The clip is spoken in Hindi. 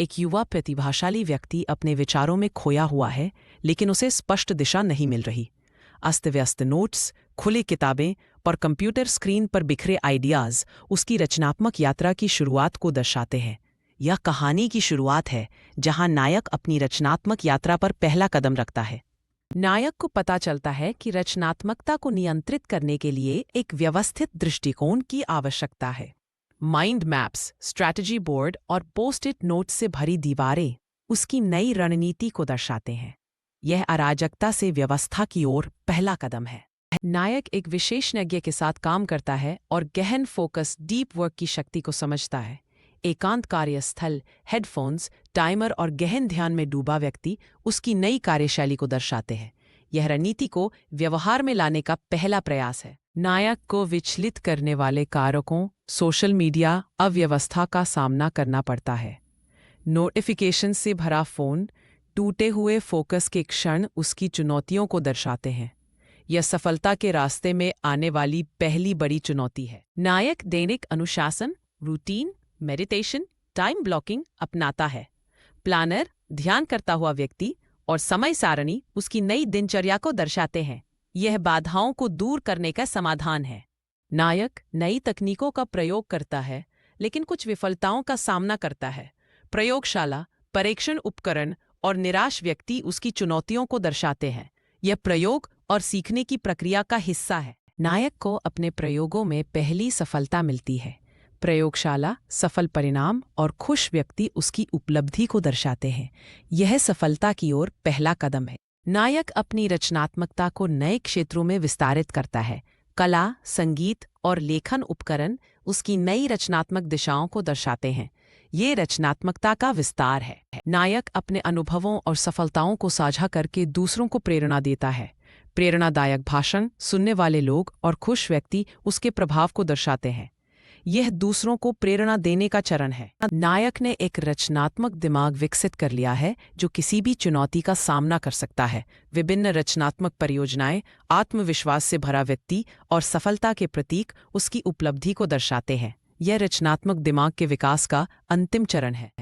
एक युवा प्रतिभाशाली व्यक्ति अपने विचारों में खोया हुआ है, लेकिन उसे स्पष्ट दिशा नहीं मिल रही। अस्त-व्यस्त नोट्स, खुली किताबें और कंप्यूटर स्क्रीन पर बिखरे आइडियाज उसकी रचनात्मक यात्रा की शुरुआत को दर्शाते हैं। यह कहानी की शुरुआत है, जहां नायक अपनी रचनात्मक यात्रा पर पहला कदम रखता है। नायक को पता चलता है कि रचनात्मकता को नियंत्रित करने के लिए एक व्यवस्थित दृष्टिकोण की आवश्यकता है। माइंड मैप्स, स्ट्रैटेजी बोर्ड और पोस्ट इट नोट्स से भरी दीवारें उसकी नई रणनीति को दर्शाते हैं। यह अराजकता से व्यवस्था की ओर पहला कदम है। नायक एक विशेषज्ञ के साथ काम करता है और गहन फोकस, डीप वर्क की शक्ति को समझता है। एकांत कार्यस्थल, हेडफोन्स, टाइमर और गहन ध्यान में डूबा व्यक्ति उसकी नई कार्यशैली को दर्शाते हैं। यह रणनीति को व्यवहार में लाने का पहला प्रयास है। नायक को विचलित करने वाले कारकों, सोशल मीडिया अव्यवस्था का सामना करना पड़ता है। नोटिफिकेशन से भरा फोन, टूटे हुए फोकस के क्षण उसकी चुनौतियों को दर्शाते हैं। यह सफलता के रास्ते में आने वाली पहली बड़ी चुनौती है। नायक दैनिक अनुशासन, रूटीन, मेडिटेशन, टाइम ब्लॉकिंग अपनाता है। प्लानर, ध्यान करता हुआ व्यक्ति और समय सारणी उसकी नई दिनचर्या को दर्शाते हैं। यह बाधाओं को दूर करने का समाधान है। नायक नई तकनीकों का प्रयोग करता है, लेकिन कुछ विफलताओं का सामना करता है। प्रयोगशाला, परीक्षण उपकरण और निराश व्यक्ति उसकी चुनौतियों को दर्शाते हैं। यह प्रयोग और सीखने की प्रक्रिया का हिस्सा है। नायक को अपने प्रयोगों में पहली सफलता मिलती है। प्रयोगशाला, सफल परिणाम और खुश व्यक्ति उसकी उपलब्धि को दर्शाते हैं। यह सफलता की ओर पहला कदम है। नायक अपनी रचनात्मकता को नए क्षेत्रों में विस्तारित करता है। कला, संगीत और लेखन उपकरण उसकी नई रचनात्मक दिशाओं को दर्शाते हैं। ये रचनात्मकता का विस्तार है। नायक अपने अनुभवों और सफलताओं को साझा करके दूसरों को प्रेरणा देता है। प्रेरणादायक भाषण, सुनने वाले लोग और खुश व्यक्ति उसके प्रभाव को दर्शाते हैं। यह दूसरों को प्रेरणा देने का चरण है। नायक ने एक रचनात्मक दिमाग विकसित कर लिया है, जो किसी भी चुनौती का सामना कर सकता है। विभिन्न रचनात्मक परियोजनाएं, आत्मविश्वास से भरा व्यक्ति और सफलता के प्रतीक उसकी उपलब्धि को दर्शाते हैं। यह रचनात्मक दिमाग के विकास का अंतिम चरण है।